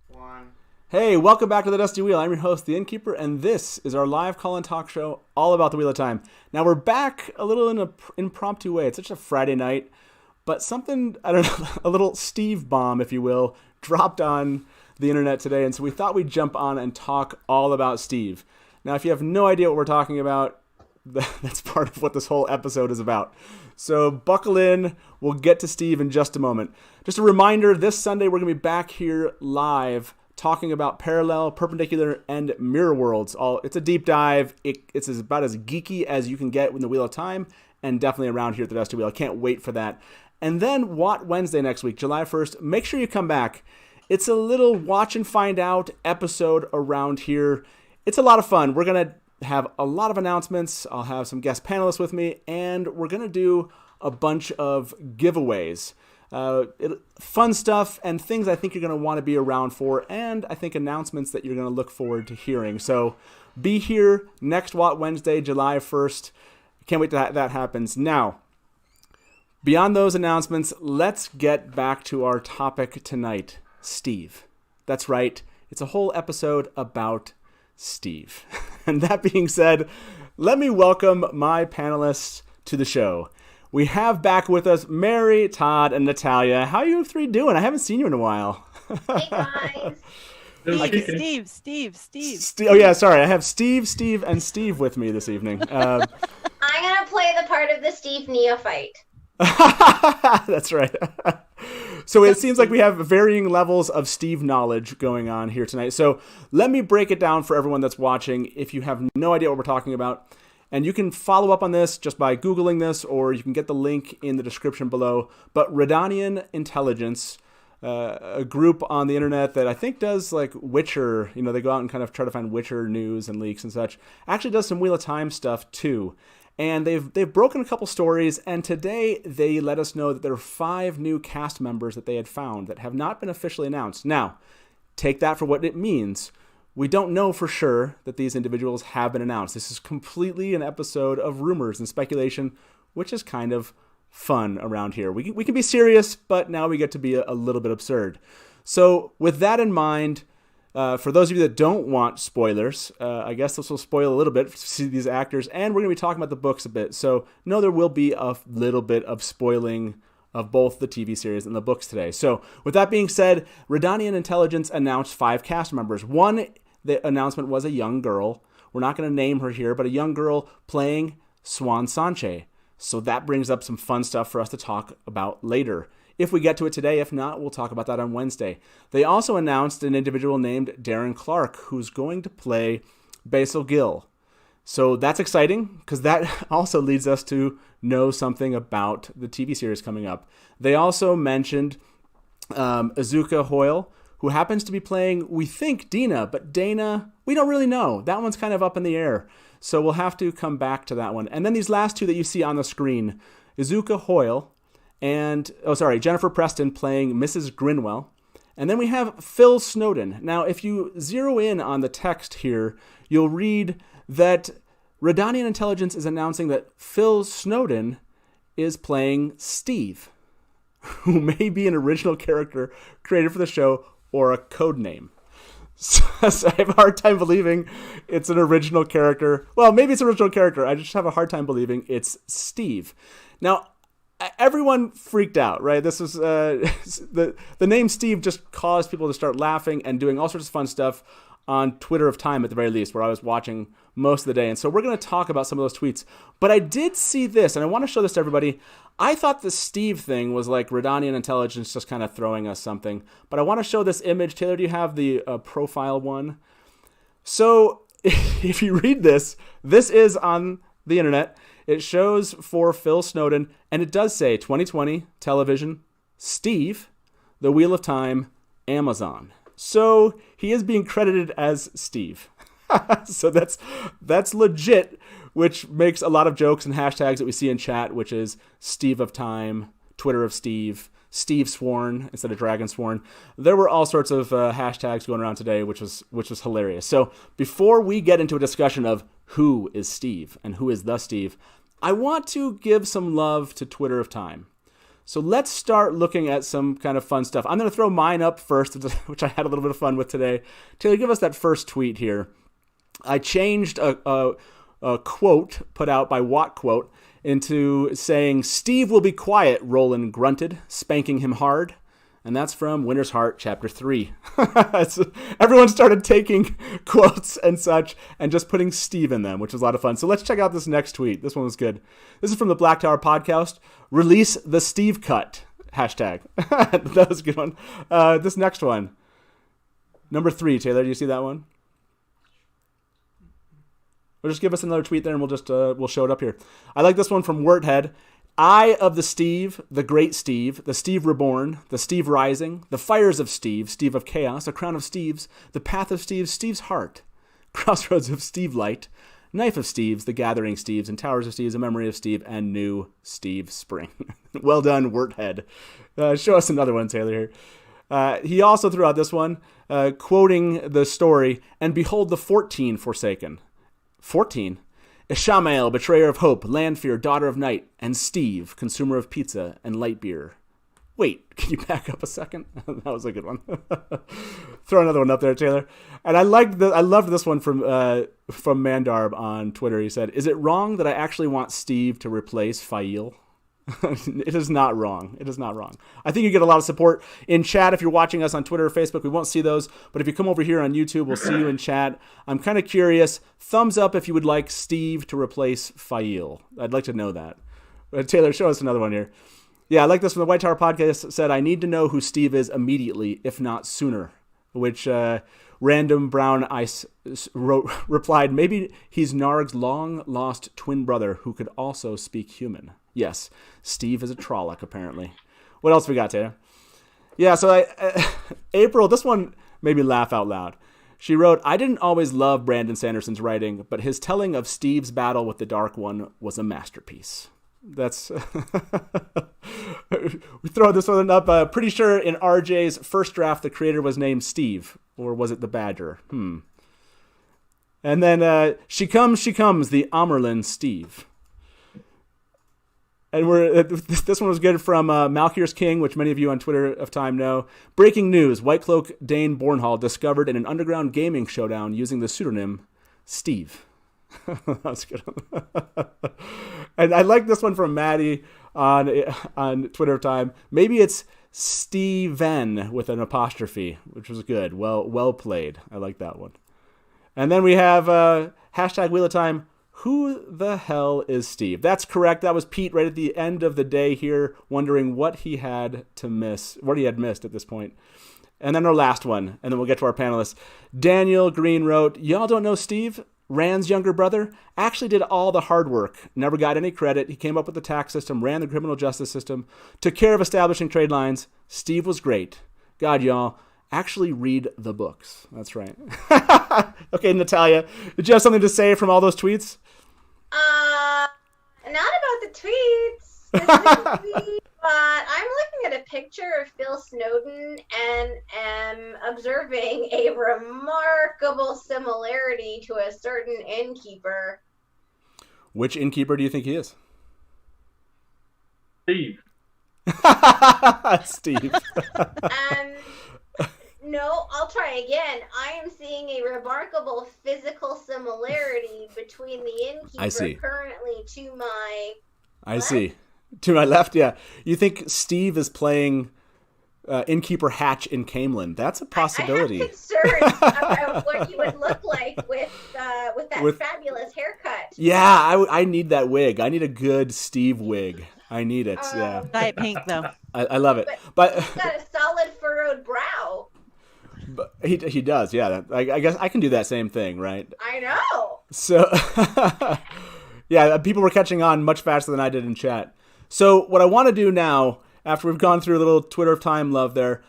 One. Hey, welcome back to the Dusty Wheel. I'm your host, the Innkeeper, and this is our live call-in talk show all about the Wheel of Time. Now, we're back a little in an impromptu way. It's such a Friday night, but something, I don't know, a little Steve bomb, if you will, dropped on the internet today, and so we thought we'd jump on and talk all about Steve. Now, if you have no idea what we're talking about, that's part of what this whole episode is about. So buckle in. We'll get to Steve in just a moment. Just a reminder, this Sunday we're going to be back here live talking about parallel, perpendicular, and mirror worlds. It's a deep dive. It's about as geeky as you can get in the Wheel of Time, and definitely around here at the Dusty Wheel. I can't wait for that. And then Watt Wednesday next week, July 1st. Make sure you come back. It's a little watch and find out episode around here. It's a lot of fun. We're going to have a lot of announcements. I'll have some guest panelists with me, and we're going to do a bunch of giveaways. Fun stuff and things I think you're going to want to be around for, and I think announcements that you're going to look forward to hearing. So be here next Watt Wednesday, July 1st. Can't wait till that happens. Now, beyond those announcements, let's get back to our topic tonight, Steve. That's right. It's a whole episode about Steve. And that being said, let me welcome my panelists to the show. We have back with us Mary, Todd, and Natalia. How are you three doing? I haven't seen you in a while. Hey, guys. Steve. Oh, yeah, sorry. I have Steve, and Steve with me this evening. I'm going to play the part of the Steve neophyte. That's right. So it seems like we have varying levels of Steve knowledge going on here tonight. So let me break it down for everyone that's watching if you have no idea what we're talking about. And you can follow up on this just by Googling this, or you can get the link in the description below. But Redanian Intelligence, a group on the internet that I think does like Witcher, they go out and kind of try to find Witcher news and leaks and such, actually does some Wheel of Time stuff too. And they've broken a couple stories, and today they let us know that there are 5 new cast members that they had found that have not been officially announced. Now, take that for what it means. We don't know for sure that these individuals have been announced. This is completely an episode of rumors and speculation, which is kind of fun around here. We can be serious, but now we get to be a little bit absurd. So with that in mind, for those of you that don't want spoilers, I guess this will spoil a little bit to see these actors, and we're going to be talking about the books a bit. So, no, there will be a little bit of spoiling of both the TV series and the books today. So, with that being said, Redanian Intelligence announced 5 cast members. One, the announcement was a young girl. We're not going to name her here, but a young girl playing Swan Sanche. So that brings up some fun stuff for us to talk about later. If we get to it today, if not, we'll talk about that on Wednesday. They also announced an individual named Darren Clark, who's going to play Basil Gill. So that's exciting, because that also leads us to know something about the TV series coming up. They also mentioned Azuka Hoyle, who happens to be playing, we think, Dina, but Dana, we don't really know. That one's kind of up in the air. So we'll have to come back to that one. And then these last 2 that you see on the screen, Azuka Hoyle, and, Jennifer Preston playing Mrs. Grinwell. And then we have Phil Snowden. Now, if you zero in on the text here, you'll read that Redanian Intelligence is announcing that Phil Snowden is playing Steve, who may be an original character created for the show or a code name. So I have a hard time believing it's an original character. Well, maybe it's an original character. I just have a hard time believing it's Steve. Now, everyone freaked out, right? This was the name Steve just caused people to start laughing and doing all sorts of fun stuff on Twitter of Time, at the very least, where I was watching most of the day. And so we're going to talk about some of those tweets. But I did see this, and I want to show this to everybody. I thought the Steve thing was like Redanian Intelligence just kind of throwing us something. But I want to show this image. Taylor, do you have the profile one? So if you read this, this is on the internet. It shows for Phil Snowden, and it does say 2020 television, Steve, The Wheel of Time, Amazon. So he is being credited as Steve. So that's legit, which makes a lot of jokes and hashtags that we see in chat, which is Steve of Time, Twitter of Steve, Steve Sworn instead of Dragon Sworn. There were all sorts of hashtags going around today, which was hilarious. So before we get into a discussion of who is Steve and who is the Steve, I want to give some love to Twitter of Time. So let's start looking at some kind of fun stuff. I'm going to throw mine up first, which I had a little bit of fun with today. Taylor, give us that first tweet here. I changed a quote put out by WattQuote into saying, "Steve will be quiet," Roland grunted, spanking him hard. And that's from Winter's Heart, Chapter 3. So everyone started taking quotes and such and just putting Steve in them, which was a lot of fun. So let's check out this next tweet. This one was good. This is from the Black Tower Podcast. "Release the Steve cut." Hashtag. That was a good one. This next one. Number 3, Taylor. Do you see that one? Or just give us another tweet there and we'll show it up here. I like this one from Wordhead. "Eye of the Steve, the great Steve, the Steve reborn, the Steve rising, the fires of Steve, Steve of chaos, a crown of Steves, the path of Steve, Steve's heart, crossroads of Steve light, knife of Steve's, the gathering Steve's, and towers of Steve's, a memory of Steve, and new Steve spring." Well done, Wordhead. Show us another one, Taylor, here. He also threw out this one, quoting the story, "And behold the 14 forsaken." 14? "Ishamael, betrayer of hope, Landfear, daughter of night, and Steve, consumer of pizza and light beer." Wait, can you back up a second? That was a good one. Throw another one up there, Taylor. And I loved this one from Mandarb on Twitter. He said, "Is it wrong that I actually want Steve to replace Fail?" It is not wrong. It is not wrong. I think you get a lot of support in chat. If you're watching us on Twitter or Facebook, we won't see those. But if you come over here on YouTube, we'll see you in chat. I'm kind of curious. Thumbs up if you would like Steve to replace Fail. I'd like to know that. Taylor, show us another one here. Yeah, I like this from the White Tower Podcast. Said, "I need to know who Steve is immediately, if not sooner." Which Random Brown Ice replied, "Maybe he's Narg's long-lost twin brother who could also speak human." Yes, Steve is a Trolloc, apparently. What else we got, Taylor? Yeah, so April, this one made me laugh out loud. She wrote, "I didn't always love Brandon Sanderson's writing, but his telling of Steve's battle with the Dark One was a masterpiece." That's... We throw this one up. Pretty sure in RJ's first draft, the creator was named Steve. Or was it the Badger? And then, she comes, the Amerlin Steve. And this one was good from Malkir's King, which many of you on Twitter of time know. "Breaking news, White Cloak Dane Bornhall discovered in an underground gaming showdown using the pseudonym Steve." That's good. And I like this one from Maddie on Twitter of time. "Maybe it's Steven with an apostrophe," which was good. Well played. I like that one. And then we have hashtag Wheel of Time. "Who the hell is Steve?" That's correct. That was Pete right at the end of the day here, wondering what he had missed at this point. And then our last one, and then we'll get to our panelists. Daniel Green wrote, "Y'all don't know Steve? Rand's younger brother actually did all the hard work, never got any credit. He came up with the tax system, ran the criminal justice system, took care of establishing trade lines. Steve was great. God, y'all, actually read the books." That's right. Okay, Natalia, did you have something to say from all those tweets? Not about the tweets, specifically, but I'm looking at a picture of Phil Snowden and am observing a remarkable similarity to a certain Innkeeper. Which Innkeeper do you think he is? Steve. Steve. No, I'll try again. I am seeing a remarkable physical similarity between the Innkeeper currently to my left. See. To my left, yeah. You think Steve is playing Innkeeper Hatch in Camelin? That's a possibility. I have concerns about what he would look like with that fabulous haircut. Yeah, I need that wig. I need a good Steve wig. I need it. Yeah. Diet pink, though. I love it. But he's got a solid furrowed brow. But he does, yeah. I guess I can do that same thing, right? I know. So, yeah, people were catching on much faster than I did in chat. So what I want to do now, after we've gone through a little Twitter time love there,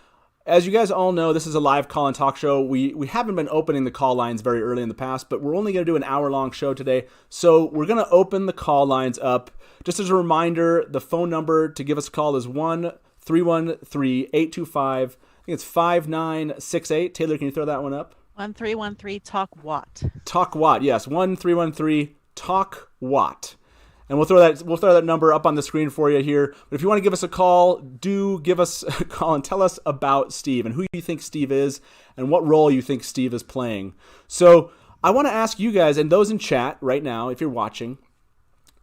as you guys all know, this is a live call-in talk show. We haven't been opening the call lines very early in the past, but we're only going to do an hour-long show today. So we're going to open the call lines up. Just as a reminder, the phone number to give us a call is 1-313-825. I think it's 5968. Taylor, can you throw that one up? 1313 Talk Watt. Talk Watt, yes. 1-313-TALK-WATT. And we'll throw that number up on the screen for you here. But if you want to give us a call, do give us a call and tell us about Steve and who you think Steve is and what role you think Steve is playing. So I want to ask you guys and those in chat right now, if you're watching,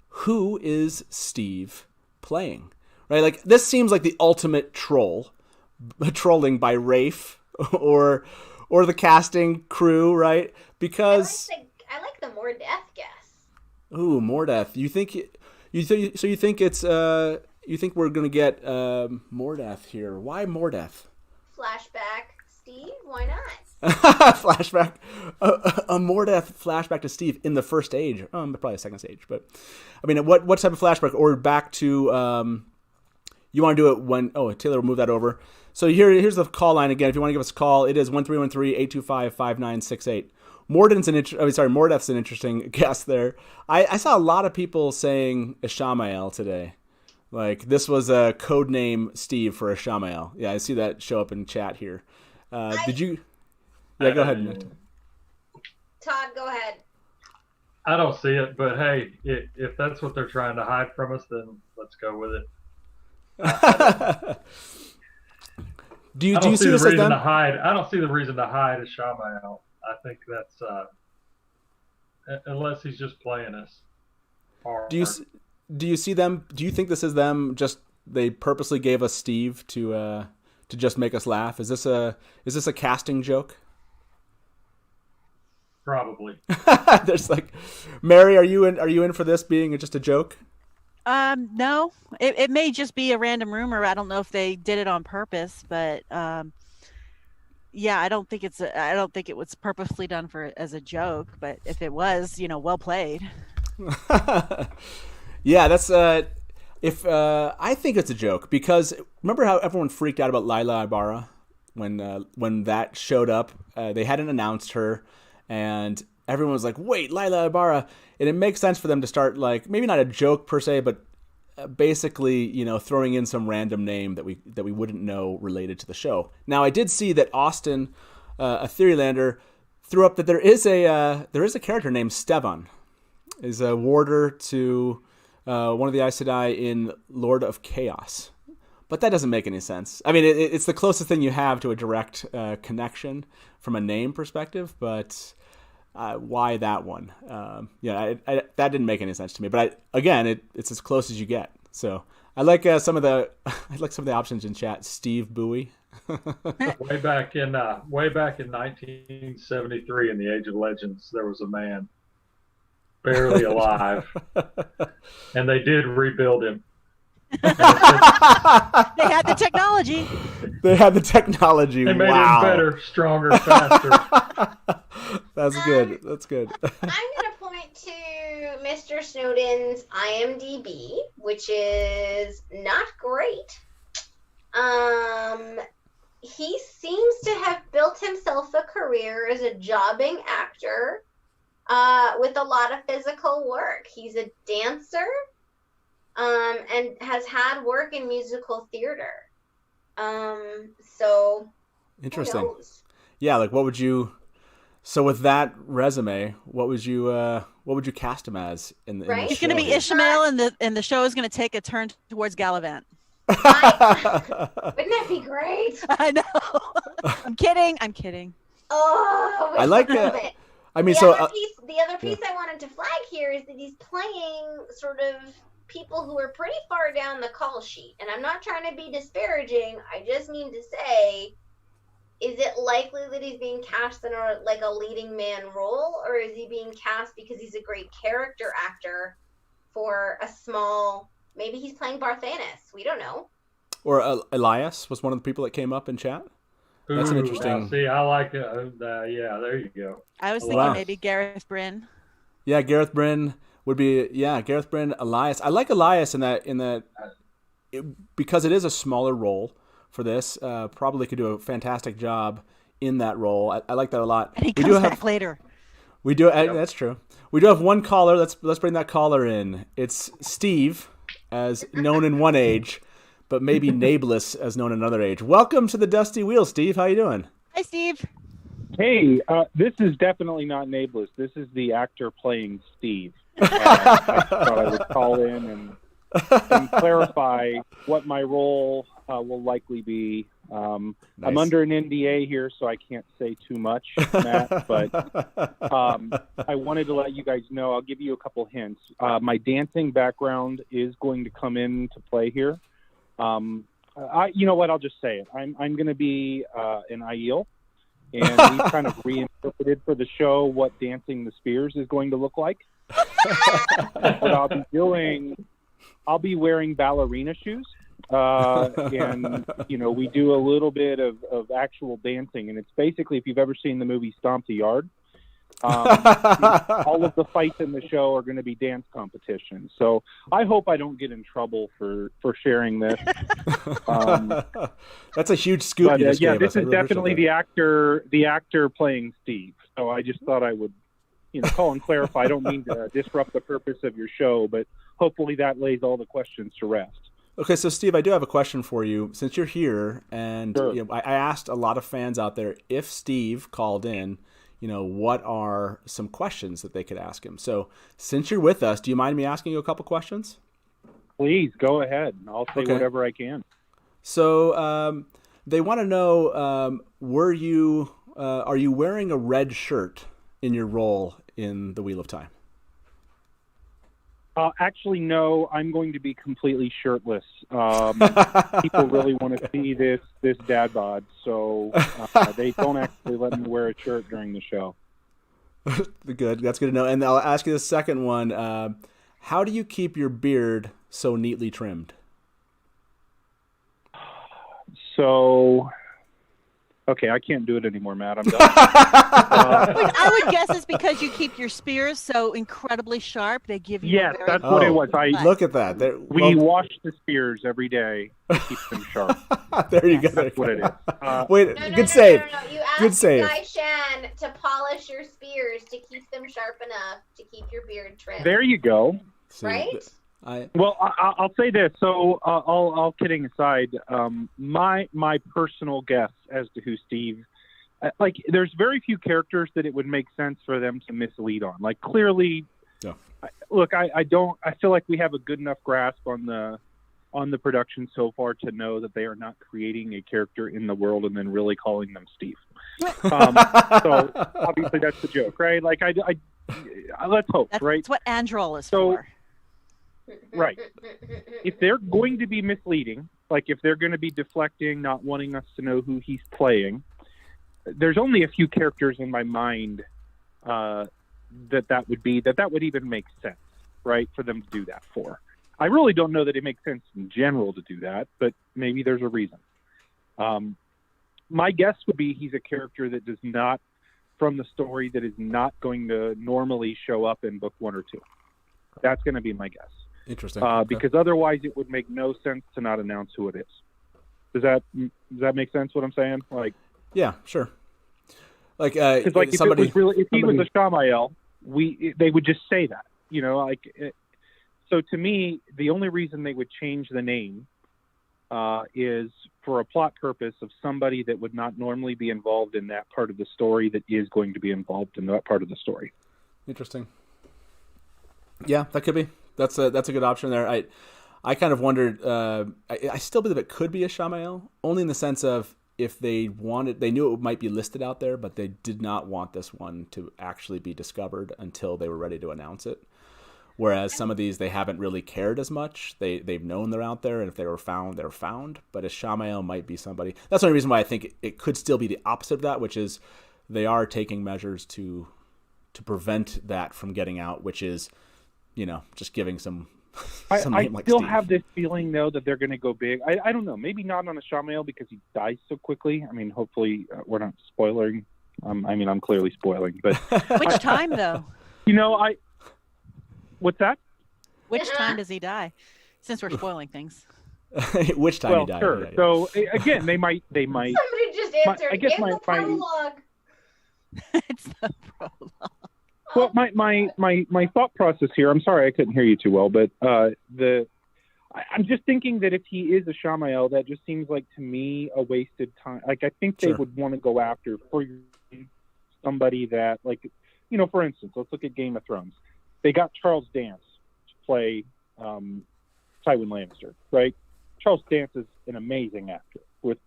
who is Steve playing? Right? Like, this seems like the ultimate trolling by Rafe or the casting crew, right? Because I like the more death guess. Ooh, Mordeth. You think it's you think we're gonna get Mordeth here? Why Mordeth? Flashback, Steve. Why not? Flashback, a Mordeth flashback to Steve in the first stage. Probably a second stage, but I mean, what type of flashback? Or back to you want to do it when? Oh, Taylor will move that over. So here's the call line again. If you want to give us a call, it is 1313-825-5968. Mordeth's an interesting guess there. I saw a lot of people saying Ishamael today. Like, this was a code name Steve for Ishamael. Yeah, I see that show up in chat here. Did you? Yeah, go ahead. Todd, go ahead. I don't see it, but hey, if that's what they're trying to hide from us, then let's go with it. Do you see this as them? I don't see the reason to hide Ishamael. I think that's unless he's just playing us. Do you see them? Do you think this is them? Just they purposely gave us Steve to just make us laugh. Is this a casting joke? Probably. There's like, Mary, are you in for this being just a joke? No. It may just be a random rumor. I don't know if they did it on purpose, but yeah, I don't think it was purposely done as a joke, but if it was, well played. Yeah, that's I think it's a joke because remember how everyone freaked out about Laila Ibarra when that showed up? They hadn't announced her, and everyone was like, "Wait, Laila Ibarra!" And it makes sense for them to start like maybe not a joke per se, but basically, throwing in some random name that we wouldn't know related to the show. Now, I did see that Austin, a Theorylander, threw up that there is a character named Stevan, is a warder to one of the Aes Sedai in Lord of Chaos, but that doesn't make any sense. I mean, it's the closest thing you have to a direct connection from a name perspective, but why that one? That didn't make any sense to me. But it's as close as you get. So I like some of the options in chat. Steve Bowie. way back in 1973 in the Age of Legends, there was a man barely alive, and they did rebuild him. They had the technology. They made him better, stronger, faster. That's good. I'm going to point to Mr. Snowden's IMDb, which is not great. He seems to have built himself a career as a jobbing actor with a lot of physical work. He's a dancer and has had work in musical theater. So interesting. Who knows? Yeah, like what would you? So with that resume, what would you cast him as in the? Right? In the He's going to be Ishmael, and the show is going to take a turn towards Gallivant. Wouldn't that be great? I know. I'm kidding. Oh, I like it. I mean, the other piece I wanted to flag here is that he's playing sort of people who are pretty far down the call sheet, and I'm not trying to be disparaging. I just mean to say, is it likely that he's being cast in a leading man role, or is he being cast because he's a great character actor for a small? Maybe he's playing Barthanes. We don't know. Or Elias was one of the people that came up in chat. That's an interesting. See, I like it. Yeah, there you go. I was thinking maybe Gareth Bryn. Yeah, Gareth Bryn would be. Yeah, Gareth Bryn, Elias. I like Elias in that because it is a smaller role for this. Probably could do a fantastic job in that role. I like that a lot. And he comes back later. We do. Yep. That's true. We do have one caller. Let's bring that caller in. It's Steve, as known in one age, but maybe Nablus as known in another age. Welcome to the Dusty Wheel, Steve. How you doing? Hi, Steve. Hey, this is definitely not Nablus. This is the actor playing Steve. I thought I would call in and clarify what my role will likely be. Nice. I'm under an NDA here, so I can't say too much, Matt, but I wanted to let you guys know. I'll give you a couple hints. My dancing background is going to come into play here. You know what? I'll just say it. I'm going to be an Aiel, and we've kind of reinterpreted for the show what Dancing the Spears is going to look like. What I'll be doing, I'll be wearing ballerina shoes. And we do a little bit of actual dancing, and it's basically, if you've ever seen the movie Stomp the Yard, all of the fights in the show are going to be dance competitions. So I hope I don't get in trouble for sharing this. That's a huge scoop. But, you just gave this us. is definitely the actor playing Steve. So I just thought I would call and clarify. I don't mean to disrupt the purpose of your show, but hopefully that lays all the questions to rest. Okay, so Steve, I do have a question for you. Since you're here, and Sure. I asked a lot of fans out there, if Steve called in, what are some questions that they could ask him? So since you're with us, do you mind me asking you a couple questions? Please, go ahead. I'll say whatever I can. So they want to know, are you wearing a red shirt in your role in the Wheel of Time? Actually, no. I'm going to be completely shirtless. People really want to see this dad bod, so they don't actually let me wear a shirt during the show. Good. That's good to know. And I'll ask you the second one. How do you keep your beard so neatly trimmed? So, okay, I can't do it anymore, Matt. I'm done. I would guess it's because you keep your spears so incredibly sharp. They give you. Yes, that's what it was. Look at that. We wash the spears every day to keep them sharp. There you go. That's what it is. Wait, good save. No. You asked Good save. Guy Shan to polish your spears to keep them sharp enough to keep your beard trimmed. There you go. Right? Well, I'll say this. So, all kidding aside, my personal guess as to who Steve, there's very few characters that it would make sense for them to mislead on. Like, clearly, yeah. I feel like we have a good enough grasp on the production so far to know that they are not creating a character in the world and then really calling them Steve. So obviously that's the joke, right? Like, let's hope, right? That's what Androl is for. Right. If they're going to be misleading, like if they're going to be deflecting, not wanting us to know who he's playing, there's only a few characters in my mind that would even make sense, right, for them to do that for. I really don't know that it makes sense in general to do that, but maybe there's a reason. My guess would be he's a character that does not, from the story, that is not going to normally show up in book 1 or 2. That's going to be my guess. Interesting. Because otherwise it would make no sense to not announce who it is. Does that make sense what I'm saying? Like, yeah, sure. Like, if he was a Shamael, they would just say that, so to me, the only reason they would change the name is for a plot purpose of somebody that would not normally be involved in that part of the story that is going to be involved in that part of the story. Interesting. Yeah, that could be. That's a good option there. I kind of wondered. I still believe it could be a Shamael, only in the sense of if they knew it might be listed out there, but they did not want this one to actually be discovered until they were ready to announce it. Whereas some of these, they haven't really cared as much. They've known they're out there, and if they were found, they're found. But a Shamael might be somebody. That's the only reason why I think it could still be the opposite of that, which is they are taking measures to prevent that from getting out, which is, just giving some I name like still Steve. have this feeling, though, that they're going to go big. I don't know. Maybe not on a Shamael because he dies so quickly. I mean, hopefully we're not spoiling. I'm clearly spoiling. But Which time, though? What's that? Which time does he die? Since we're spoiling things. Which time he died. Sure. Yeah. So, again, they might. Somebody just answered. I guess in the prologue. It's the prologue. Well, my thought process here. I'm sorry I couldn't hear you too well, but I'm just thinking that if he is a Shamael, that just seems like to me a wasted time. Like I think they would want to go after for somebody that, like, for instance, let's look at Game of Thrones. They got Charles Dance to play Tywin Lannister, right? Charles Dance is an amazing actor with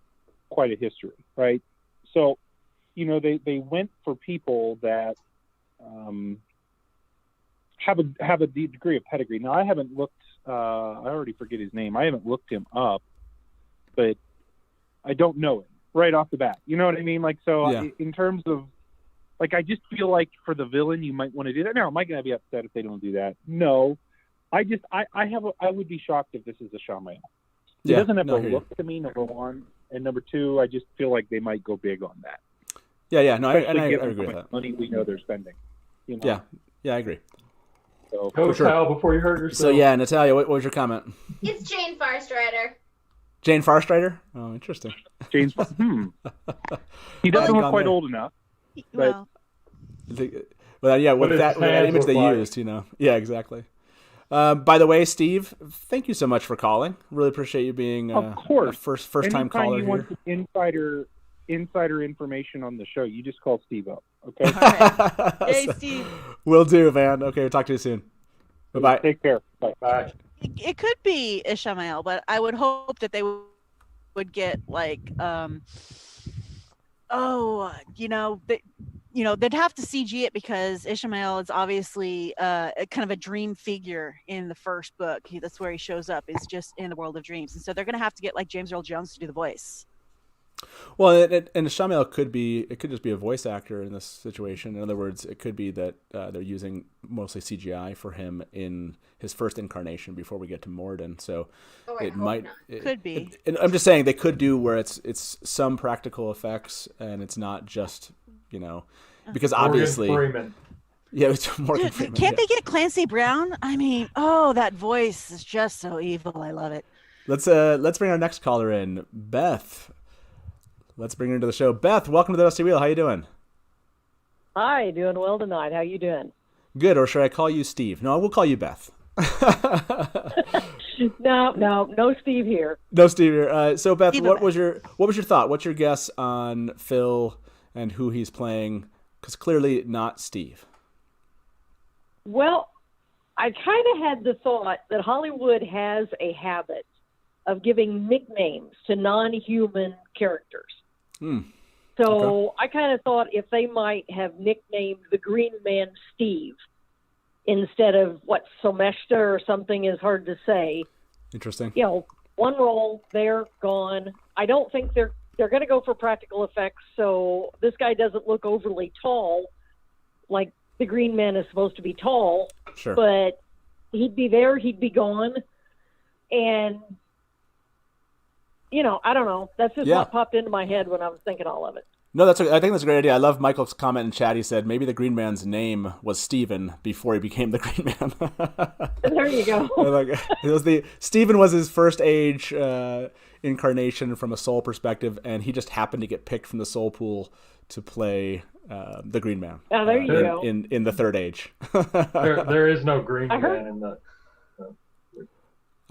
quite a history, right? So, they went for people that have a degree of pedigree. Now, I haven't looked. I already forget his name. I haven't looked him up, but I don't know him right off the bat. You know what I mean? Like, so Yeah. in terms of, like, I just feel like for the villain, you might want to do that. Now, am I going to be upset if they don't do that? No. I would be shocked if this is a Shamael. It doesn't have the look to me, number one, and number two, I just feel like they might go big on that. Yeah. No, I agree how with much that. money we know they're spending. Yeah, I agree. So, Go sure. Cal before you hurt yourself. So yeah, Natalia, what was your comment? It's Jane Farstrider. Jane Farstrider? Oh, interesting. James, he doesn't Well, look quite old enough. Well, Well, yeah, What with does that his hands image they look like? used, Yeah, exactly. By the way, Steve, thank you so much for calling. Really appreciate you being Of course. a first time Anytime caller you here. want some insider information on the show, you just call Steve up. Okay. hey, Steve. Will do, man. Okay, we'll talk to you soon. Bye-bye. Take care. Bye. Bye. It could be Ishmael, but I would hope that they would get like, they'd have to CG it because Ishmael is obviously a kind of a dream figure in the first book. That's where he shows up, is just in the world of dreams, and so they're going to have to get like James Earl Jones to do the voice. Well, and Shamael could just be a voice actor in this situation. In other words, it could be that they're using mostly CGI for him in his first incarnation before we get to Morden. So it might Could be. And I'm just saying they could do where it's some practical effects and it's not just because obviously Morgan Freeman. yeah, it's Morgan Dude, Freeman. can't they get Clancy Brown? I mean, that voice is just so evil. I love it. Let's bring our next caller in, Beth. Let's bring her into the show. Beth, welcome to the Dusty Wheel. How you doing? Hi, doing well tonight. How you doing? Good, or should I call you Steve? No, I will call you Beth. No Steve here. No Steve here. So Beth, Either what way. was your thought? What's your guess on Phil and who he's playing? Because clearly not Steve. Well, I kind of had the thought that Hollywood has a habit of giving nicknames to non-human characters. So I kind of thought if they might have nicknamed the Green Man Steve instead of Someshta or something is hard to say. Interesting. One role, they're gone. I don't think they're going to go for practical effects, so this guy doesn't look overly tall, like the Green Man is supposed to be tall. Sure. But he'd be there, he'd be gone, and I don't know. That's just what popped into my head when I was thinking all of it. No, I think that's a great idea. I love Michael's comment in chat. He said maybe the Green Man's name was Steven before he became the Green Man. There you go. Steven was his first age incarnation from a soul perspective, and he just happened to get picked from the soul pool to play the Green Man. Oh, there you go. In the third age. There is no Green Man in the.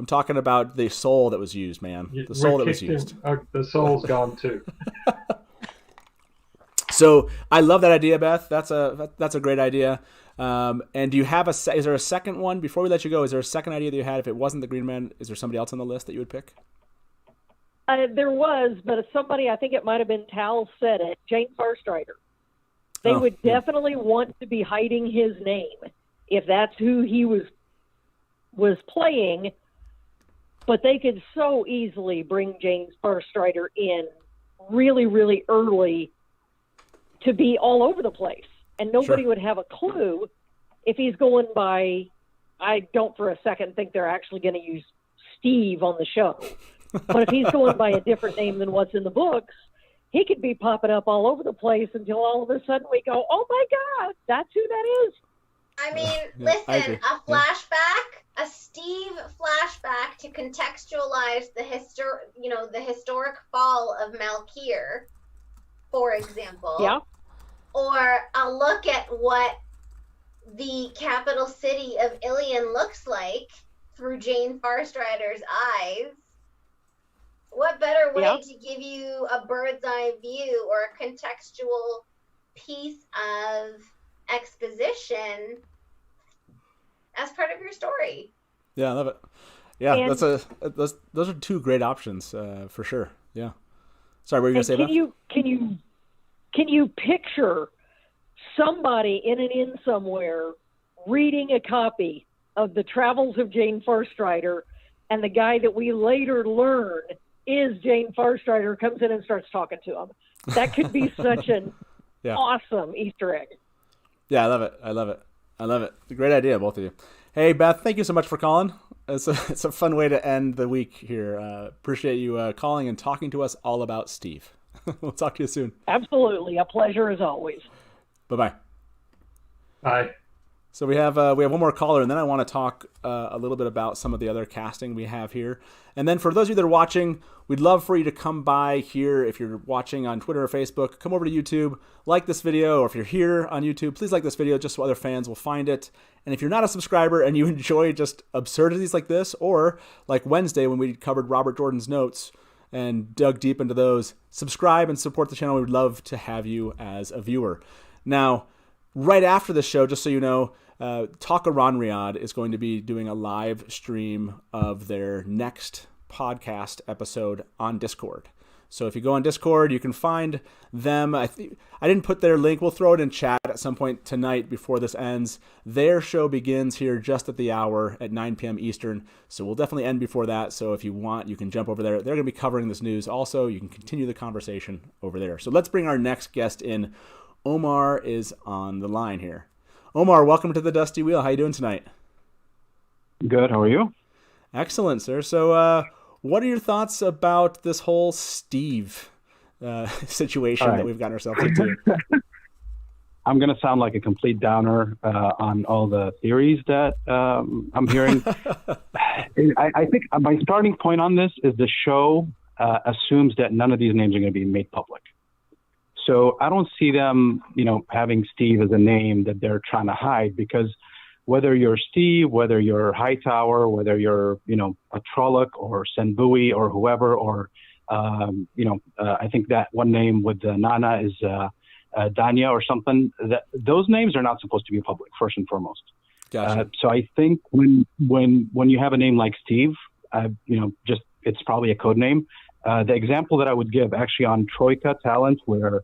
I'm talking about the soul that was used, man. The soul that was used. The soul's gone too. So I love that idea, Beth. That's a great idea. And do you have is there a second one before we let you go? Is there a second idea that you had? If it wasn't the Green Man, is there somebody else on the list that you would pick? There was, but somebody, I think it might have been Tal, said it. Jane Farstrider. They would definitely want to be hiding his name if that's who he was playing. But they could so easily bring James Farstrider in really, really early to be all over the place. And nobody would have a clue if he's going by, I don't for a second think they're actually going to use Steve on the show. But if he's going by a different name than what's in the books, he could be popping up all over the place until all of a sudden we go, oh my God, that's who that is. I mean, I listen, a flashback, a Steve flashback to contextualize the historic fall of Malkir, for example. Yeah. Or a look at what the capital city of Ilion looks like through Jane Farstrider's eyes. What better way to give you a bird's eye view or a contextual piece of exposition as part of your story? Yeah, I love it. Yeah, And- those are two great options for sure. Yeah. Sorry, what were you gonna say, Beth? Can you picture somebody in an inn somewhere reading a copy of the Travels of Jane Farstrider, and the guy that we later learn is Jane Farstrider comes in and starts talking to him? That could be such an awesome Easter egg. Yeah, I love it. I love it. I love it. It's a great idea, both of you. Hey, Beth, thank you so much for calling. It's a fun way to end the week here. Appreciate you calling and talking to us all about Steve. We'll talk to you soon. Absolutely. A pleasure as always. Bye-bye. Bye. So we have one more caller, and then I want to talk a little bit about some of the other casting we have here. And then for those of you that are watching, we'd love for you to come by here. If you're watching on Twitter or Facebook, come over to YouTube, like this video, or if you're here on YouTube, please like this video just so other fans will find it. And if you're not a subscriber and you enjoy just absurdities like this, or like Wednesday when we covered Robert Jordan's notes and dug deep into those, subscribe and support the channel. We would love to have you as a viewer. Now, right after the show, just so you know, Talk-A-Ron Riyadh is going to be doing a live stream of their next podcast episode on Discord. So if you go on Discord, you can find them. I didn't put their link. We'll throw it in chat at some point tonight before this ends. Their show begins here just at the hour at 9 p.m. Eastern. So we'll definitely end before that. So if you want, you can jump over there. They're going to be covering this news. Also, you can continue the conversation over there. So let's bring our next guest in. Omar is on the line here. Omar, welcome to the Dusty Wheel. How you doing tonight? Good. How are you? Excellent, sir. So what are your thoughts about this whole Steve situation that we've gotten ourselves into? I'm going to sound like a complete downer on all the theories that I'm hearing. I think my starting point on this is the show assumes that none of these names are going to be made public. So I don't see them, having Steve as a name that they're trying to hide, because whether you're Steve, whether you're Hightower, whether you're, a Trolloc or Senbui or whoever, or, I think that one name with Nana is Danya or something, those names are not supposed to be public, first and foremost. Gotcha. So I think when you have a name like Steve, it's probably a code name. The example that I would give actually on Troika Talent, where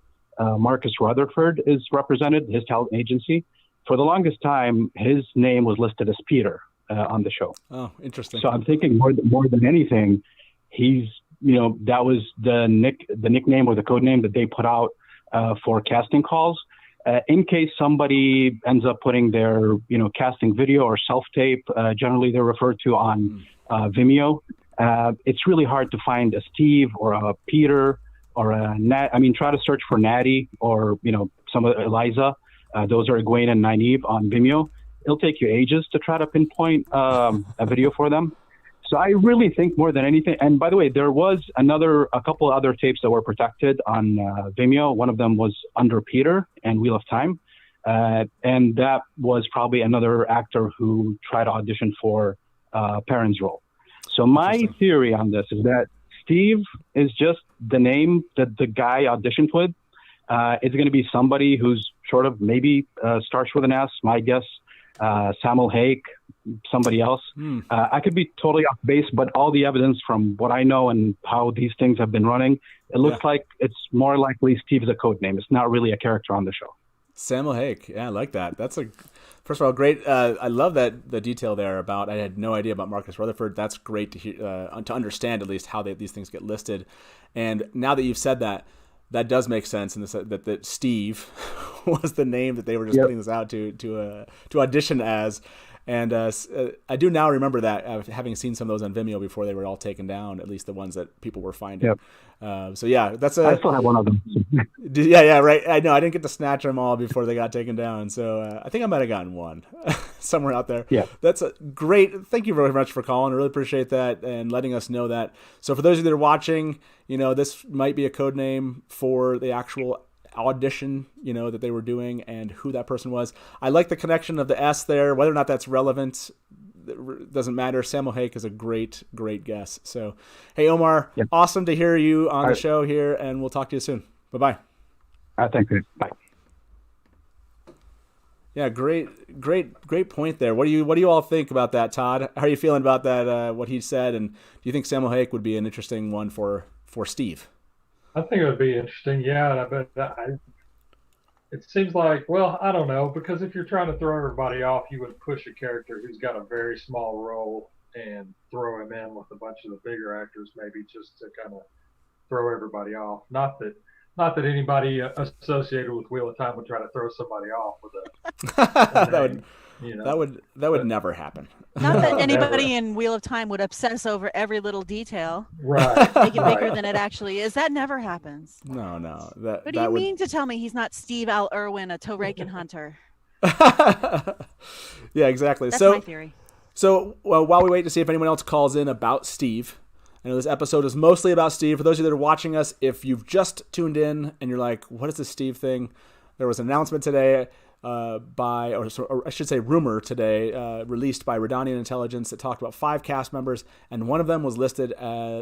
Marcus Rutherford is represented, his talent agency, for the longest time, his name was listed as Peter on the show. Oh, interesting. So I'm thinking more than anything, he's, that was the nickname or the code name that they put out for casting calls. In case somebody ends up putting their, casting video or self-tape, generally they're referred to on Vimeo. It's really hard to find a Steve or a Peter or a Nat. I mean, try to search for Natty or, some of Eliza. Those are Egwene and Nynaeve on Vimeo. It'll take you ages to try to pinpoint a video for them. So I really think more than anything, and by the way, there was a couple other tapes that were protected on Vimeo. One of them was Under Peter and Wheel of Time. And that was probably another actor who tried to audition for Perrin's role. So my theory on this is that Steve is just the name that the guy auditioned with. It's going to be somebody who's sort of maybe starts with an S, my guess, Samuel Hake, somebody else. I could be totally off base, but all the evidence from what I know and how these things have been running, it looks like it's more likely Steve is a code name. It's not really a character on the show. Samuel Hake. Yeah, I like that. First of all, great. I love that the detail there about, I had no idea about Marcus Rutherford. That's great to hear, to understand at least how these things get listed. And now that you've said that, that does make sense. And that Steve was the name that they were just putting this out to audition as. And I do now remember that, having seen some of those on Vimeo before they were all taken down, at least the ones that people were finding. So yeah, I still have one of them. Yeah, right. I know I didn't get to snatch them all before they got taken down. So I think I might have gotten one somewhere out there. Yeah, that's a great. Thank you very much for calling. I really appreciate that and letting us know that. So for those of you that are watching, this might be a code name for the actual audition, that they were doing and who that person was. I like the connection of the S there. Whether or not that's relevant doesn't matter. Samuel Hake is a great guess. So, hey, Omar, awesome to hear you on the show here, and we'll talk to you soon. Bye-bye. Thank you. Bye. Yeah, great point there. What do you all think about that, Todd? How are you feeling about that? What he said, and do you think Samuel Hake would be an interesting one for Steve? I think it would be interesting. Yeah, and I bet it seems like, well, I don't know, because if you're trying to throw everybody off, you would push a character who's got a very small role and throw him in with a bunch of the bigger actors, maybe just to kind of throw everybody off. Not that anybody associated with Wheel of Time would try to throw somebody off with a name, that would never happen. Not that anybody in Wheel of Time would obsess over every little detail, right? Make it bigger than it actually is. That never happens. No. What do you mean to tell me he's not Steve Al Irwin, a Torakin hunter? Yeah, exactly. That's my theory. So while we wait to see if anyone else calls in about Steve, I know this episode is mostly about Steve. For those of you that are watching us, if you've just tuned in and you're like, what is this Steve thing? There was an announcement today or I should say rumor today, released by Redanian Intelligence that talked about 5 cast members, and one of them was listed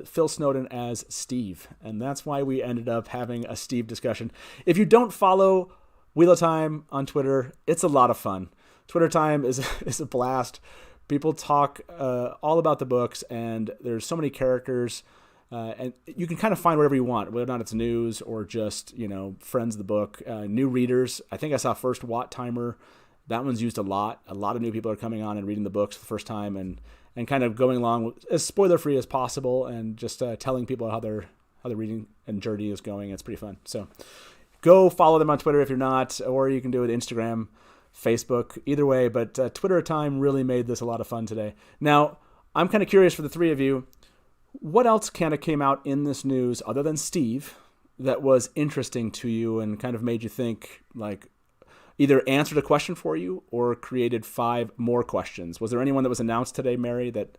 Phil Snowden as Steve. And that's why we ended up having a Steve discussion. If you don't follow Wheel of Time on Twitter, it's a lot of fun. Twitter time is a blast. People talk all about the books, and there's so many characters, and you can kind of find whatever you want, whether or not it's news or just, friends of the book, new readers. I think I saw First Watt Timer. That one's used a lot. A lot of new people are coming on and reading the books for the first time and kind of going along as spoiler-free as possible and just telling people how their reading and journey is going. It's pretty fun. So go follow them on Twitter if you're not, or you can do it Instagram, Facebook, either way. But Twitter time really made this a lot of fun today. Now, I'm kind of curious for the three of you, what else kind of came out in this news other than Steve that was interesting to you and kind of made you think, like, either answered a question for you or created 5 more questions? Was there anyone that was announced today, Mary, that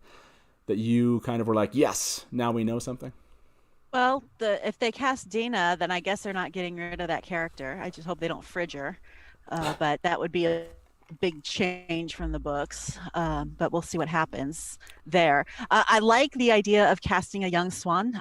you kind of were like, yes, now we know something? Well, if they cast Dina, then I guess they're not getting rid of that character. I just hope they don't fridge her. But that would be a big change from the books. But we'll see what happens there. I like the idea of casting a young Swan,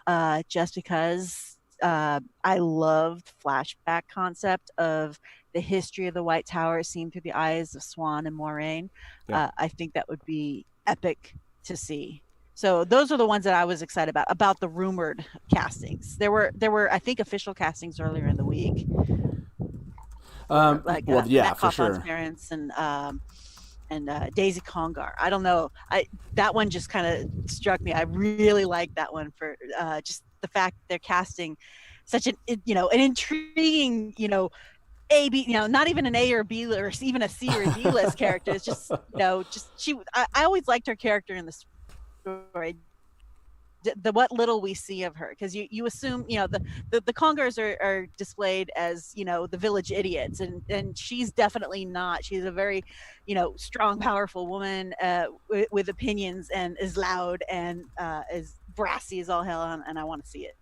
just because I loved flashback concept of the history of the White Tower seen through the eyes of Swan and Moiraine. Yeah. I think that would be epic to see. So those are the ones that I was excited about the rumored castings. There were I think official castings earlier in the week. Yeah, for sure. Parents and Daisy Congar. I don't know. That one just kind of struck me. I really like that one for just the fact they're casting such an intriguing, A, B, not even an A or B or even a C or D list character. It's just, she. I always liked her character in the story. What little we see of her, because you assume the Congars are displayed as the village idiots, and she's definitely not. She's a very strong, powerful woman with opinions, and is loud and is brassy as all hell, and I want to see it.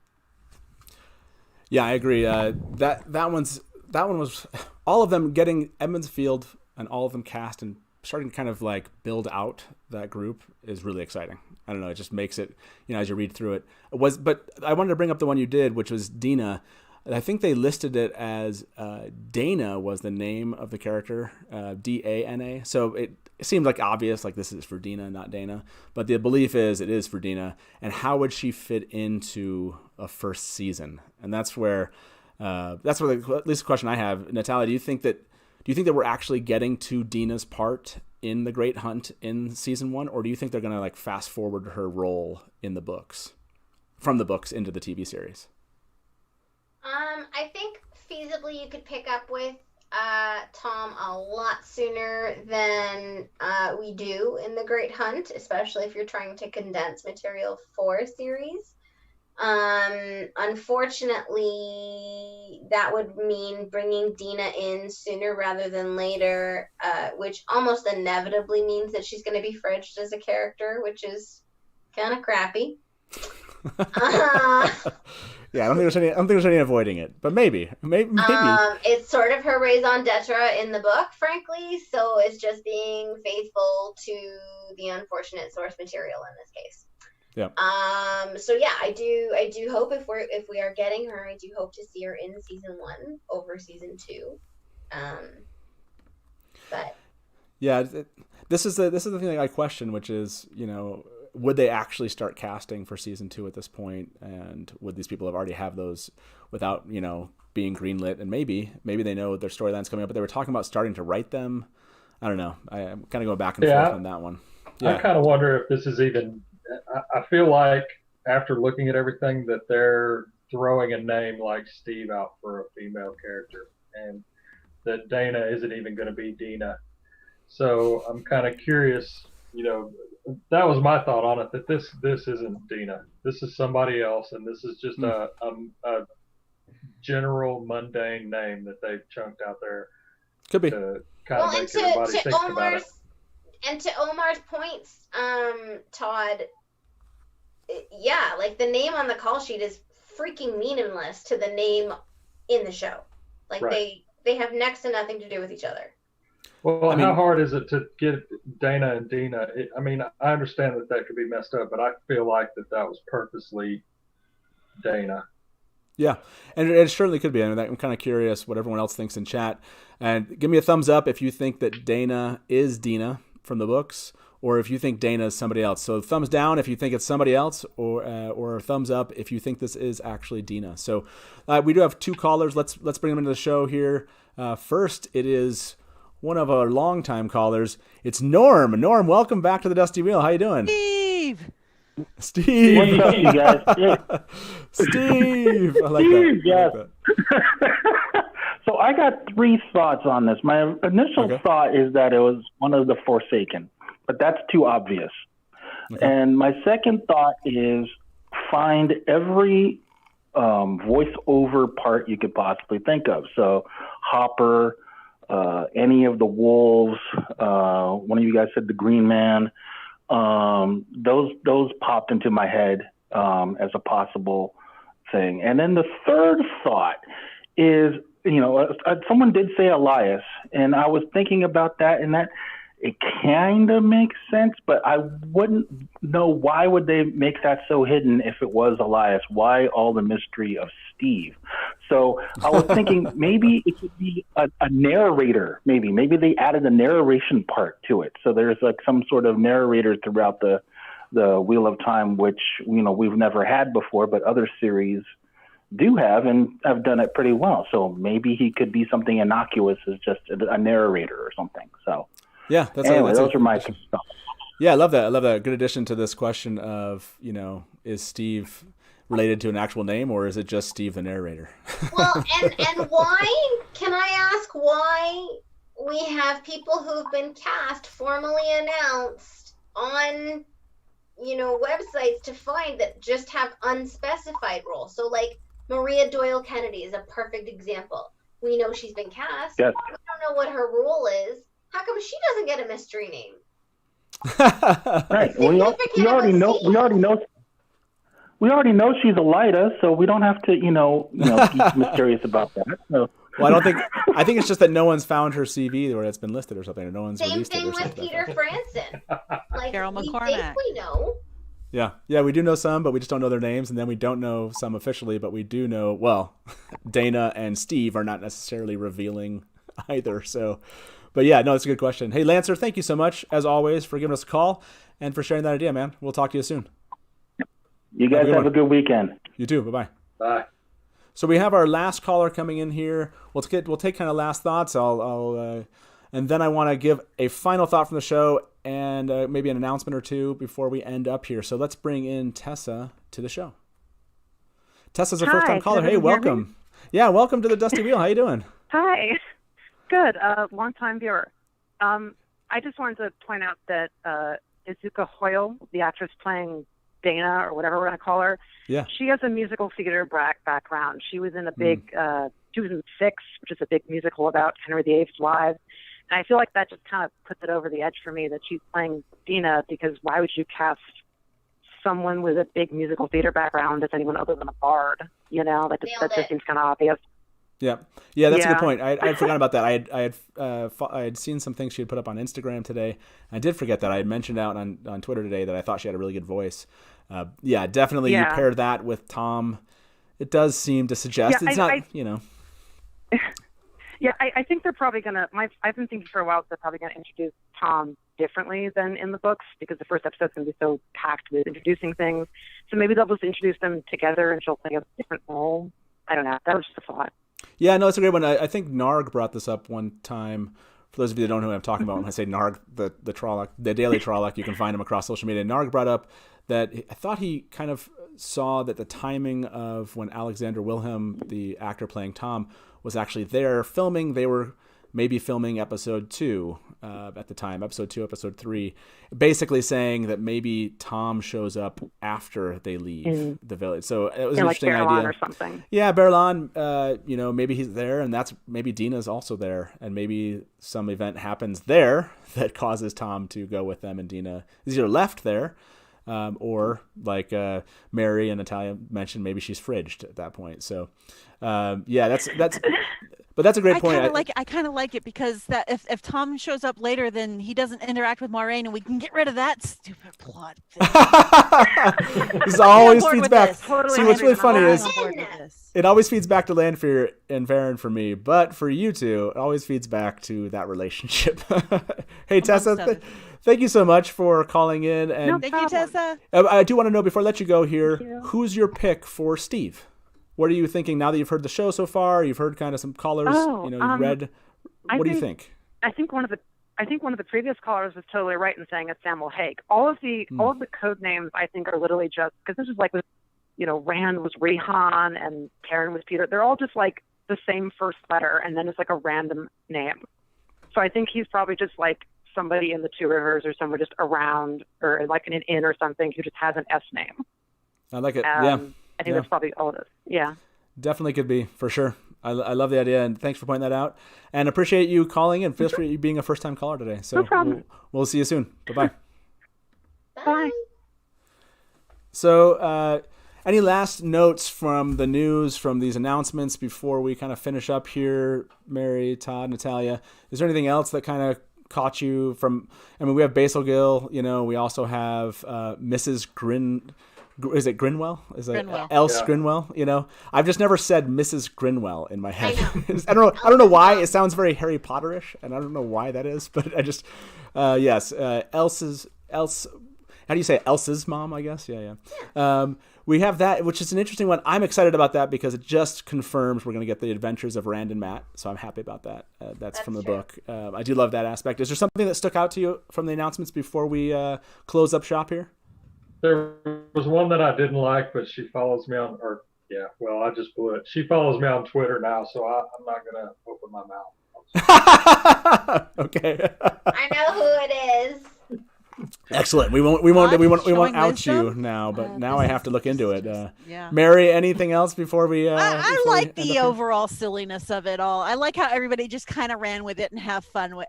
Yeah, I agree. That one was all of them getting Edmund's Field and all of them cast and starting to kind of like build out that group is really exciting. I don't know. It just makes it, as you read through it. But I wanted to bring up the one you did, which was Dina. I think they listed it as Dana was the name of the character, Dana. So it seemed like obvious, like this is for Dina, not Dana. But the belief is it is for Dina. And how would she fit into a first season? And that's where at least the question I have, Natalia. Do you think that we're actually getting to Dina's part in the Great Hunt in season 1, or do you think they're going to like fast forward her role in the books, from the books into the TV series? I think feasibly you could pick up with Tom a lot sooner than we do in the Great Hunt, especially if you're trying to condense material for a series. Unfortunately, that would mean bringing Dina in sooner rather than later, which almost inevitably means that she's going to be fridged as a character, which is kind of crappy. Yeah, I don't think there's any avoiding it, but maybe. It's sort of her raison d'etre in the book, frankly. So it's just being faithful to the unfortunate source material in this case. Yeah. So yeah, I do hope if we are getting her, I do hope to see her in season 1 over season 2. But Yeah, this is the thing that I question, which is, would they actually start casting for season 2 at this point, and would these people already have those without being greenlit? And maybe they know their storyline's coming up, but they were talking about starting to write them. I don't know. I'm kind of going back and forth on that one. Yeah. I kind of wonder if this is even. I feel like after looking at everything that they're throwing a name like Steve out for a female character, and that Dana isn't even going to be Dina. So I'm kind of curious. That was my thought on it. That this isn't Dina. This is somebody else, and this is just a general mundane name that they've chunked out there. Could be. To kind of make everybody think about it. And to Omar's points, Todd, yeah, like the name on the call sheet is freaking meaningless to the name in the show. Like right. they have next to nothing to do with each other. Well, how hard is it to get Dana and Dina? I understand that could be messed up, but I feel like that was purposely Dana. Yeah, and it certainly could be. I'm kind of curious what everyone else thinks in chat. And give me a thumbs up if you think that Dana is Dina from the books, or if you think Dana is somebody else. So thumbs down if you think it's somebody else, or thumbs up if you think this is actually Dina. So we do have 2 callers. Let's bring them into the show here. First, it is one of our longtime callers. It's Norm. Norm, welcome back to the Dusty Wheel. How you doing? Steve. What's up, you guys? Steve. I like that. Yes. I like that. So I got 3 thoughts on this. My initial thought is that it was one of the Forsaken, but that's too obvious. Okay. And my second thought is find every voiceover part you could possibly think of. So Hopper, any of the wolves, one of you guys said the Green Man. Those popped into my head as a possible thing. And then the third thought is, someone did say Elias, and I was thinking about that, and that it kind of makes sense, but I wouldn't know why would they make that so hidden if it was Elias. Why all the mystery of Steve? So I was thinking maybe it could be a narrator. Maybe they added a narration part to it. So there's like some sort of narrator throughout the Wheel of Time, which we've never had before, but other series do have and have done it pretty well. So maybe he could be something innocuous as just a narrator or something. So yeah, those are my thoughts. Yeah, I love that. Good addition to this question of, is Steve related to an actual name, or is it just Steve the narrator? Well, and why, can I ask why we have people who've been cast, formally announced on, websites to find that just have unspecified roles? So like Maria Doyle Kennedy is a perfect example. We know she's been cast. Yes. We don't know what her role is. How come she doesn't get a mystery name? Right. We already know she's a Lyda, so we don't have to, be mysterious about that. So. Well, I think it's just that no one's found her CV where it's been listed or something, or no one's released it or something. Same thing with Peter Franson. Like, Carol we McCormack. think we know. Yeah, we do know some, but we just don't know their names, and then we don't know some officially, but we do know, well, Dana and Steve are not necessarily revealing either, so... But yeah, no, it's a good question. Hey, Lancer, thank you so much, as always, for giving us a call and for sharing that idea, man. We'll talk to you soon. You guys have a good weekend. You too. Bye-bye. Bye. So we have our last caller coming in here. We'll take kind of last thoughts. And then I want to give a final thought from the show and maybe an announcement or two before we end up here. So let's bring in Tessa to the show. Tessa's a first-time caller. Hey, welcome. Yeah, welcome to the Dusty Wheel. How you doing? Hi. Good. Long-time viewer. I just wanted to point out that Izuka Hoyle, the actress playing Dana, or whatever we're going to call her, she has a musical theater background. She was in a big, she was in Six, which is a big musical about Henry VIII's wives. And I feel like that just kind of puts it over the edge for me that she's playing Dina, because why would you cast someone with a big musical theater background as anyone other than a bard? That just seems kind of obvious. Yeah, that's a good point. I had forgotten about that. I had seen some things she had put up on Instagram today. I did forget that. I had mentioned out on Twitter today that I thought she had a really good voice. Definitely. You pair that with Tom, it does seem to suggest it's not. Yeah, I think they're probably going to, I've been thinking for a while, they're probably going to introduce Tom differently than in the books because the first episode's going to be so packed with introducing things. So maybe they'll just introduce them together and she'll play a different role. I don't know. That was just a thought. Yeah, no, it's a great one. I think Narg brought this up one time. For those of you that don't know who I'm talking about, when I say Narg, the Trolloc, the Daily Trolloc, you can find him across social media. Narg brought up that I thought he kind of saw that the timing of when Alexander Wilhelm, the actor playing Tom, was actually there filming. They were maybe filming episode 2 at the time, episode 2, episode 3, basically saying that maybe Tom shows up after they leave the village. So it was an interesting like idea. Or something. Yeah, Berlan, maybe he's there, and maybe Dina's also there, and maybe some event happens there that causes Tom to go with them, and Dina is either left there, or like Mary and Natalia mentioned, maybe she's fridged at that point. So, that's. But that's a great point. I kind of like it because that if Tom shows up later, then he doesn't interact with Moiraine, and we can get rid of that stupid plot thing. This always feeds back. Totally. See, what's really funny is it always feeds back to Lanfear and Varen for me, but for you two, it always feeds back to that relationship. Hey, Tessa, thank you so much for calling in. And thank you, Tessa. I do want to know, before I let you go here, who's your pick for Steve? What are you thinking now that you've heard the show so far? You've heard kind of some callers. You've read. What do you think? I think one of the previous callers was totally right in saying it's Samuel Hake. All of the code names I think are literally just because this is like with, Rand was Rihan and Perrin was Peter. They're all just like the same first letter, and then it's like a random name. So I think he's probably just like somebody in the Two Rivers or somewhere just around or like in an inn or something who just has an S name. I like it. Yeah. I think that's probably all it is. Yeah. Definitely could be, for sure. I love the idea, and thanks for pointing that out. And appreciate you calling in. Feel free you being a first-time caller today. So no problem. We'll see you soon. Bye-bye. Bye. So any last notes from the news, from these announcements before we kind of finish up here, Mary, Todd, Natalia? Is there anything else that kind of caught you from... I mean, we have Basil Gill. We also have Mrs. Is it Grinwell? Is it Grinwell. Else Grinwell? I've just never said Mrs. Grinwell in my head. I don't know why. It sounds very Harry Potterish, and I don't know why that is, but I just Else. How do you say it? Elsa's mom? I guess. Yeah. We have that, which is an interesting one. I'm excited about that because it just confirms we're going to get the adventures of Rand and Matt. So I'm happy about that. That's from the book. I do love that aspect. Is there something that stuck out to you from the announcements before we close up shop here? There was one that I didn't like, but she follows me on, I just blew it. She follows me on Twitter now, so I'm not going to open my mouth. Okay. I know who it is. Excellent. We won't out you now, but now I have to look into it. Mary, anything else before we? I like the overall silliness of it all. I like how everybody just kind of ran with it and had fun with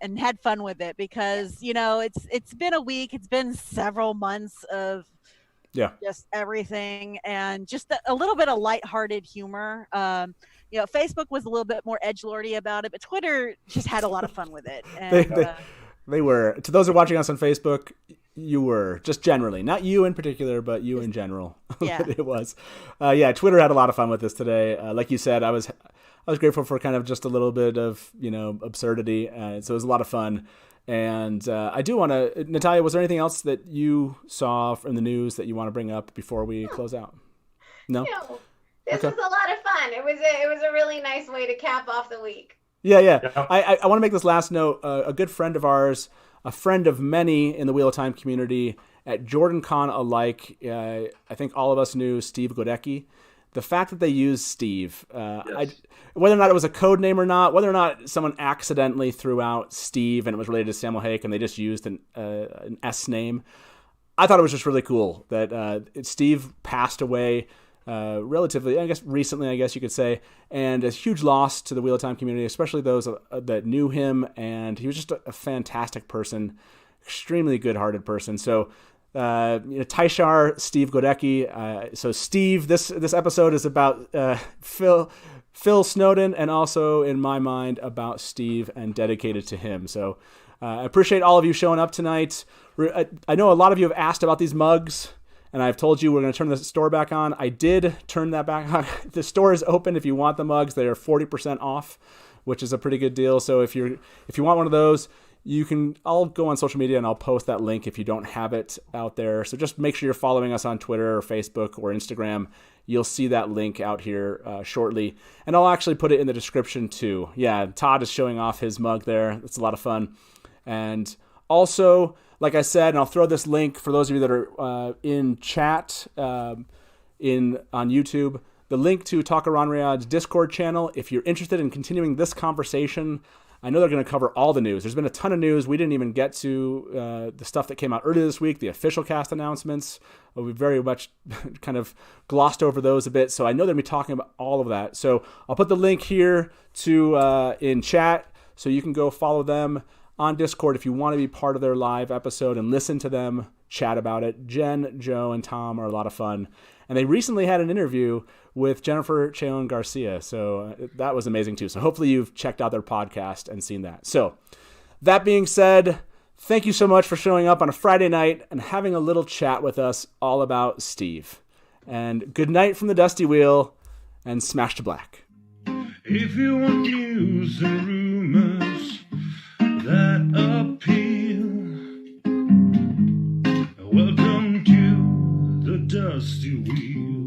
it because it's been a week. It's been several months of just everything and just a little bit of lighthearted humor. Facebook was a little bit more edgelordy about it, but Twitter just had a lot of fun with it. And, they were. To those who are watching us on Facebook, you were just generally, not you in particular, but you in general. Yeah, it was. Twitter had a lot of fun with this today. Like you said, I was grateful for kind of just a little bit of absurdity. So it was a lot of fun. And I do want to, Natalia, was there anything else that you saw from the news that you want to bring up before we close out? No. This was a lot of fun. It was a really nice way to cap off the week. Yeah. I want to make this last note. A good friend of ours, a friend of many in the Wheel of Time community, at Jordan Con alike, I think all of us knew Steve Godecki. The fact that they used Steve, whether or not it was a code name or not, whether or not someone accidentally threw out Steve and it was related to Samuel Hake and they just used an S name, I thought it was just really cool that Steve passed away relatively, recently, I guess you could say, and a huge loss to the Wheel of Time community, especially those that knew him, and he was just a fantastic person, extremely good-hearted person. So, Taishar, Steve Godecki. So, Steve, this episode is about Phil Snowden, and also, in my mind, about Steve and dedicated to him. So, I appreciate all of you showing up tonight. I know a lot of you have asked about these mugs, and I've told you we're going to turn the store back on. I did turn that back on. The store is open if you want the mugs. They are 40% off which is a pretty good deal. So if you want one of those, I'll go on social media and I'll post that link if you don't have it out there. So just make sure you're following us on Twitter or Facebook or Instagram. You'll see that link out here shortly. And I'll actually put it in the description too. Yeah, Todd is showing off his mug there. It's a lot of fun. And also, like I said, and I'll throw this link for those of you that are in chat on YouTube, the link to Takaran Riyadh's Discord channel. If you're interested in continuing this conversation, I know they're going to cover all the news. There's been a ton of news. We didn't even get to the stuff that came out earlier this week, the official cast announcements. We very much kind of glossed over those a bit. So I know they're going to be talking about all of that. So I'll put the link here to in chat so you can go follow them on Discord if you want to be part of their live episode and listen to them chat about it. Jen, Joe, and Tom are a lot of fun. And they recently had an interview with Jennifer Cheon Garcia. So that was amazing too. So hopefully you've checked out their podcast and seen that. So that being said, thank you so much for showing up on a Friday night and having a little chat with us all about Steve. And good night from the Dusty Wheel and smash to black. If you want news and rumors that appeal, welcome to the Dusty Wheel.